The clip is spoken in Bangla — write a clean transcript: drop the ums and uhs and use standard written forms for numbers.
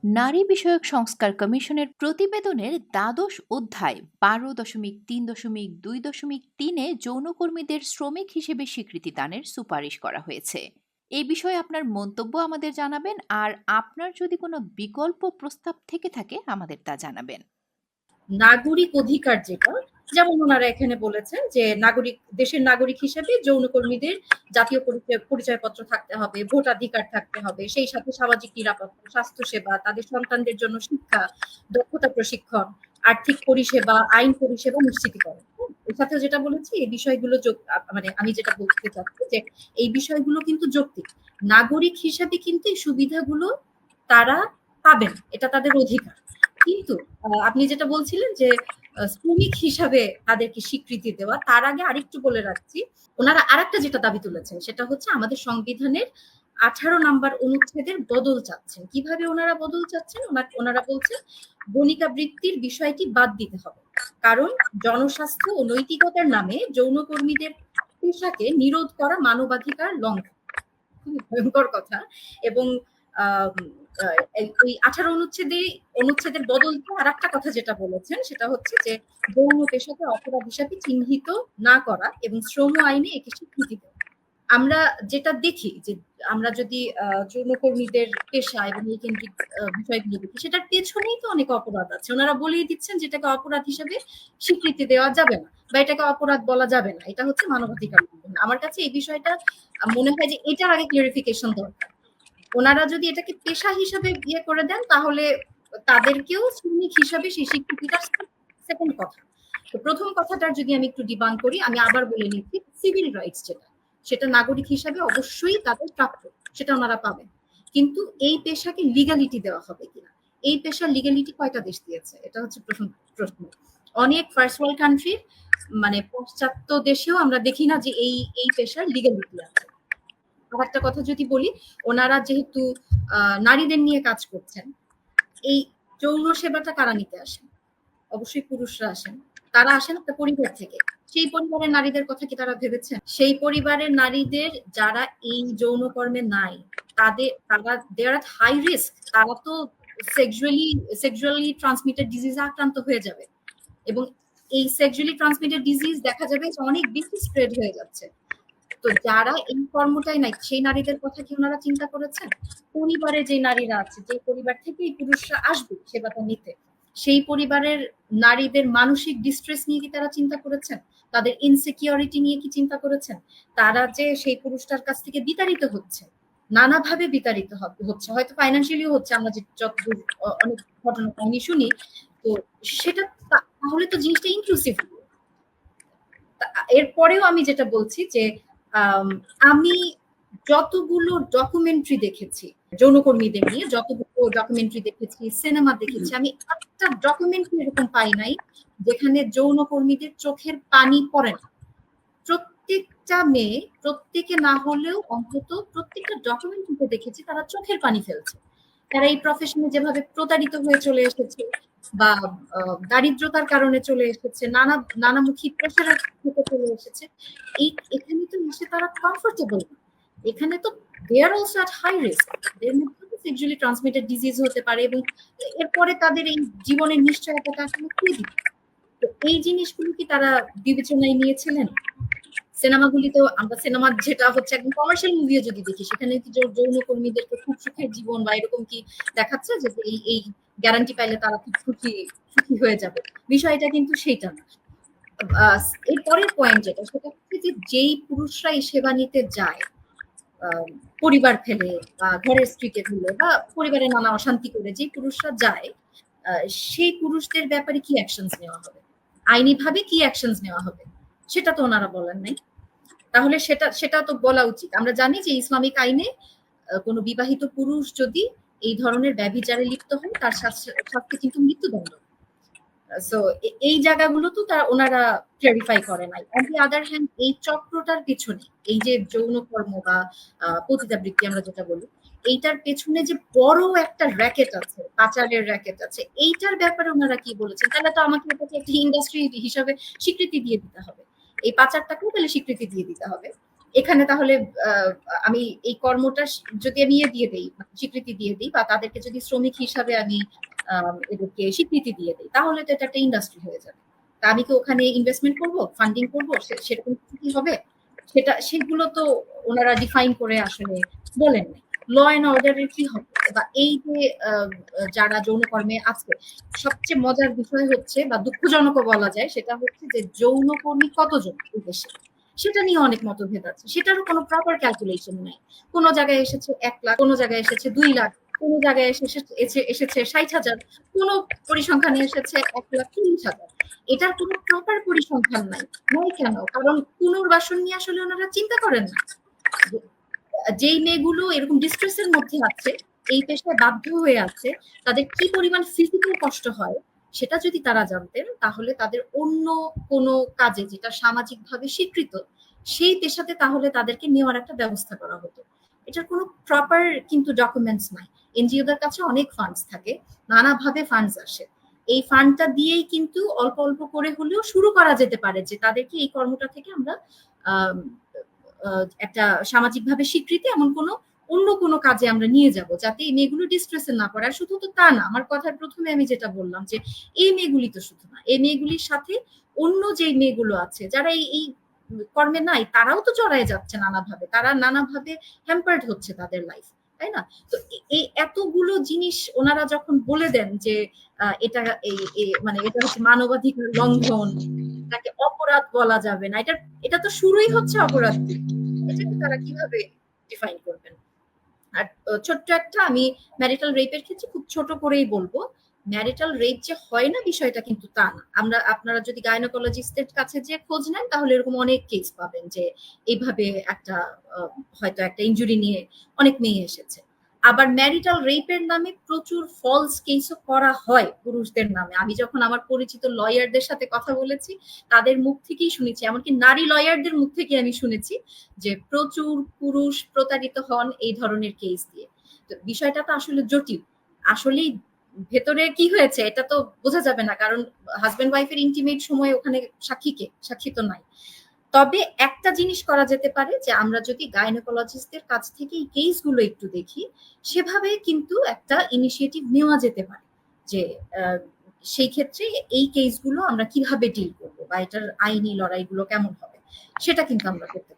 নারী বিষয়ক সংস্কার কমিশনের প্রতিবেদনের দ্বাদশ অধ্যায় 12.3.2.3-এ যৌনকর্মীদের শ্রমিক হিসেবে স্বীকৃতি দানের সুপারিশ করা হয়েছে। এই বিষয়ে আপনার মন্তব্য আমাদের জানাবেন, আর আপনার যদি কোনো বিকল্প প্রস্তাব থেকে থাকে আমাদের তা জানাবেন। নাগরিক অধিকার যেটা, যেমন ওনারা এখানে বলেছেন যে দেশের নাগরিক হিসেবে যৌনকর্মীদের জাতীয় পরিচয়পত্র থাকতে হবে, ভোটাধিকার থাকতে হবে, সেই সাথে সামাজিক নিরাপত্তা, স্বাস্থ্যসেবা, তাদের সন্তানদের জন্য শিক্ষা, দক্ষতা প্রশিক্ষণ, আর্থিক পরিষেবা, আইন পরিষেবা নিশ্চিতকরণ। এর সাথে যেটা বলেছি এই বিষয়গুলো মানে আমি যেটা বলতে চাচ্ছি যে এই বিষয়গুলো কিন্তু যৌক্তিক। নাগরিক হিসেবে কিন্তু এই সুবিধাগুলো তারা পাবেন, এটা তাদের অধিকার। কিন্তু আপনি যেটা বলছিলেন যে শ্রমিক হিসাবে তাদেরকে স্বীকৃতি দেওয়া, তার আগে আরেকটু বলে রাখছি, ওনারা আরেকটা যেটা দাবি তুলেছেন সেটা হচ্ছে আমাদের সংবিধানের 18 নম্বর অনুচ্ছেদের বদল চাচ্ছেন। কিভাবে ওনারা বদল চাচ্ছেন? ওনারা বলছেন বণিকা বৃত্তির বিষয়টি বাদ দিতে হবে, কারণ জনস্বাস্থ্য ও নৈতিকতার নামে যৌনকর্মীদের পেশাকে নিরোধ করা মানবাধিকার লঙ্ঘন। খুবই ভয়ঙ্কর কথা। এবং এই 18 অনুচ্ছেদের বদলতে আর একটা কথা যেটা বলেছেন সেটা হচ্ছে যে যৌন পেশাকে অপরাধ হিসাবে চিহ্নিত না করা এবং শ্রম আইনে একে স্বীকৃতি দেওয়া। আমরা যেটা দেখি যে আমরা যদি যৌনকর্মীদের পেশা এবং এই কেন্দ্রিক বিষয়গুলো দেখি, সেটার পেছনেই তো অনেক অপরাধ আছে। ওনারা বলেই দিচ্ছেন যেটাকে অপরাধ হিসেবে স্বীকৃতি দেওয়া যাবে না বা এটাকে অপরাধ বলা যাবে না, এটা হচ্ছে মানবাধিকার লঙ্ঘন। আমার কাছে এই বিষয়টা মনে হয় যে এটার আগে ক্লিয়ারিফিকেশন দরকার। ওনারা যদি এটাকে পেশা হিসাবে ইয়ে করে দেন তাহলে তাদেরকেও শ্রমিক হিসাবে সেই স্বীকৃতিটা সেকেন্ড কথা। তো প্রথম কথাটার যদি আমি একটু ডিবাং করি, আমি আবার বলে নিচ্ছি, সিভিল রাইটস যেটা, সেটা নাগরিক হিসাবে অবশ্যই তাদের প্রাপ্য, সেটা ওনারা পাবেন। কিন্তু এই পেশাকে লিগ্যালিটি দেওয়া হবে কিনা, এই পেশার লিগ্যালিটি কয়টা দেশ দিয়েছে, এটা হচ্ছে প্রশ্ন। অনেক ফার্স্ট ওয়ার্ল্ড কান্ট্রি, মানে পাশ্চাত্য দেশেও আমরা দেখি না যে এই পেশার লিগ্যালিটি আছে। আর একটা কথা যদি বলি, ওনারা যেহেতু নারীদের নিয়ে কাজ করছেন, এই যৌন সেবাটা কারা নিতে আসেন? অবশ্যই পুরুষরা আসেন। তারা আসেন একটা পরিবার থেকে। সেই পরিবারের নারীদের কথা কি তারা ভেবেছেন? সেই পরিবারের নারীদের যারা এই যৌনকর্মে নাই, তারা দে আর এট হাই রিস্ক। তারা তো সেক্সুয়ালি ট্রান্সমিটেড ডিজিজে আক্রান্ত হয়ে যাবে, এবং এই সেক্সুয়ালি ট্রান্সমিটেড ডিজিজ দেখা যাবে যে অনেক বেশি স্প্রেড হয়ে যাচ্ছে। তো যারা এই কর্মটাই নাই, সেই নারীদের কথা কি ওনারা চিন্তা করেছেন? পরিবারে যে নারীরা আছে, যে পরিবার থেকে এই পুরুষরা আসবে সেবাটা নিতে, সেই পরিবারের নারীদের মানসিক ডিস্ট্রেস নিয়ে কি তারা চিন্তা করেছেন? তাদের ইনসিকিউরিটি নিয়ে কি চিন্তা করেছেন? তারা যে সেই পুরুষটার কাছ থেকে বিতাড়িত হচ্ছে, নানাভাবে বিতাড়িত হচ্ছে, হয়তো ফাইন্যান্সিয়ালিও হচ্ছে, আমরা যে যতদূর অনেক ঘটনা কাহিনী শুনি। তো সেটা তাহলে তো জিনিসটা ইনক্লুসিভ। এরপরেও আমি যেটা বলছি যে আমি যতগুলো ডকুমেন্টারি দেখেছি যৌনকর্মীদের নিয়ে, যতগুলো ডকুমেন্টারি দেখেছি, সিনেমা দেখেছি, আমি একটা ডকুমেন্টারি এরকম পাই নাই যেখানে যৌনকর্মীদের চোখের পানি পড়ে না। প্রত্যেকটা মেয়ে, প্রত্যেকে না হলেও অন্তত প্রত্যেকটা ডকুমেন্টারিতে দেখেছি তারা চোখের পানি ফেলছে। তারা এই প্রফেশনে যেভাবে প্রতারিত হয়ে চলে এসেছে বা দারিদ্রতার কারণে চলে এসেছে, নানামুখী প্রেশারের থেকে চলে এসেছে, এখানে তো এসে তারা কমফোর্টেবল না। এখানে তো they are also at high risk. এর মধ্যে সেক্সুয়ালি ট্রান্সমিটেড ডিজিজ হতে পারে, এবং এরপরে তাদের এই জীবনের নিশ্চয়তাটা আসলে কে দিবে? তো এই জিনিসগুলো কি তারা বিবেচনায় নিয়েছিলেন? সিনেমাগুলিতেও আমরা সিনেমা যেটা হচ্ছে একদম কমার্শিয়াল মুভিও যদি দেখি, সেখানে কি যৌনকর্মীদেরকে খুব সুখের জীবন বা এরকম কি দেখাচ্ছে যে এই গ্যারান্টি পাইলে তারা খুব সুখী হয়ে যাবে? বিষয়টা কিন্তু সেইটা না। এর পরের পয়েন্ট যেটা, সেটা হচ্ছে যে যেই পুরুষরা এই সেবা নিতে যায় পরিবার ফেলে বা ঘরের স্ত্রীকে ফেলে বা পরিবারের নানা অশান্তি করে, যে পুরুষরা যায় সেই পুরুষদের ব্যাপারে কি অ্যাকশনস নেওয়া হবে, আইনি ভাবে কি অ্যাকশনস নেওয়া হবে, সেটা তো ওনারা বলেন নাই। তাহলে সেটা তো বলা উচিত। আমরা জানি যে ইসলামিক আইনে কোনো বিবাহিত পুরুষ যদি এই ধরনের ব্যভিচারে লিপ্ত হয় তার শাস্তি কিন্তু মৃত্যুদণ্ড। সো এই জায়গাগুলো তো ওনারা ক্লারিফাই করে নাই। অন দি আদার হ্যান্ড এই চক্রটার পেছনে, এই যে যৌনকর্ম বা পতিতাবৃত্তি আমরা যেটা বলি, এইটার পেছনে যে বড় একটা র্যাকেট আছে, পাচারের র্যাকেট আছে, এইটার ব্যাপারে ওনারা কি বলেছেন? তাহলে তো আমাকে এটাকে একটা ইন্ডাস্ট্রি হিসাবে স্বীকৃতি দিয়ে দিতে হবে, এই পাচারটাকেও তাহলে স্বীকৃতি দিয়ে দিতে হবে। এখানে তাহলে আমি এই কর্মটা যদি আমি দিয়ে দেই, স্বীকৃতি দিয়ে দিই, বা তাদেরকে যদি শ্রমিক হিসাবে আমি এদেরকে স্বীকৃতি দিয়ে দিই, তাহলে তো এটা একটা ইন্ডাস্ট্রি হয়ে যাবে। তা আমি কি ওখানে ইনভেস্টমেন্ট করব, ফান্ডিং করব, সেরকম কি হবে? সেগুলো তো ওনারা ডিফাইন করে আসলে বলেন নাই। ল অ্যান্ড অর্ডারের কি হবে, বা এই যে যারা যৌনকর্মে আছে, সবচেয়ে মজার বিষয় হচ্ছে বা দুঃখজনকও বলা যায়, সেটা হচ্ছে যে যৌনকর্মী কতজন এই দেশে, সেটা নিয়ে অনেক মতভেদ আছে। সেটারও কোনো প্রপার ক্যালকুলেশন নাই। কোন জায়গায় এসেছে 1 লাখ, কোন জায়গায় এসেছে 2 লাখ, কোন জায়গায় এসেছে 60,000, কোন পরিসংখ্যানে এসেছে 1,30,000। এটার কোনো প্রপার পরিসংখ্যান নাই। নাই কেন? কারণ পুনর্বাসন নিয়ে আসলে ওনারা চিন্তা করেন না। যেই মেয়েগুলো এরকম ডিস্ট্রেসের মধ্যে আছে, এই পেশায় বাধ্য হয়ে আছে, তাদের কি পরিমাণ ফিজিক্যাল কষ্ট হয় সেটা যদি তারা জানতেন, তাহলে তাদের অন্য কোনো কাজে যেটা সামাজিকভাবে স্বীকৃত সেই পেশাতে তাহলে তাদেরকে নেওয়ার একটা ব্যবস্থা করা হতো। এটার কোনো প্রপার কিন্তু ডকুমেন্টস নাই। এনজিওদের কাছে অনেক ফান্ডস থাকে, নানাভাবে ফান্ডস আসে। এই ফান্ডটা দিয়েই কিন্তু অল্প অল্প করে হলেও শুরু করা যেতে পারে যে তাদেরকে এই কর্মটা থেকে আমরা একটা সামাজিকভাবে স্বীকৃতি এমন অন্য কোনো কাজে আমরা নিয়ে যাব, যাতে এই মেয়েগুলো ডিস্ট্রেসে না পড়ে। আর শুধু তো তা না, আমার কথার প্রথমে আমি যেটা বললাম যে এই মেয়েগুলি তো শুধু না, এই মেয়েগুলির সাথে অন্য যে মেয়েগুলো আছে যারা এই কর্মে নাই, তারাও তো জড়ায় যাচ্ছে নানাভাবে, তারা নানাভাবে হ্যাম্পার্ড হচ্ছে তাদের লাইফ, তাই না? তো এই এতগুলো জিনিস ওনারা যখন বলে দেন যে এটা মানে এটা হচ্ছে মানবাধিকার লঙ্ঘন, তাকে অপরাধ বলা যাবে না, এটা তো শুরুই হচ্ছে অপরাধ। এটাকে তারা কিভাবে ডিফাইন করবেন? আর ছোট্ট একটা আমি ম্যারিটাল রেপের ক্ষেত্রে খুব ছোট করেই বলবো, ম্যারিটাল রেপ যে হয় না বিষয়টা কিন্তু তা না। আপনারা যদি গাইনোকোলজিস্টের কাছে যে খোঁজ নেন, তাহলে এরকম অনেক কেস পাবেন যে এইভাবে একটা হয়তো একটা ইনজুরি নিয়ে অনেক মেয়ে এসেছে। আবার ম্যারিটাল রেপের নামে প্রচুর ফলস কেসও করা হয় পুরুষদের নামে। আমি যখন আমার পরিচিত লয়ারদের সাথে কথা বলেছি, তাদের মুখ থেকেই শুনেছি, এমনকি নারী লয়ারদের মুখ থেকে আমি শুনেছি যে প্রচুর পুরুষ প্রতারিত হন এই ধরনের কেস দিয়ে। তো বিষয়টা তো আসলে জটিল। আসলেই ভেতরে কি হয়েছে এটা তো বোঝা যাবে না, কারণ হাজবেন্ড ওয়াইফের ইন্টিমেট সময় ওখানে সাক্ষী তো নাই। তবে একটা জিনিস করা যেতে পারে যে আমরা যদি গাইনোকোলজিস্টদের কাছ থেকে এই কেসগুলো একটু দেখি, সেভাবে কিন্তু একটা ইনিশিয়েটিভ নেওয়া যেতে পারে যে সেই ক্ষেত্রে এই কেসগুলো আমরা কিভাবে ডিল করবো, বা এটার আইনি লড়াইগুলো কেমন হবে, সেটা কিন্তু আমরা করতে পারি।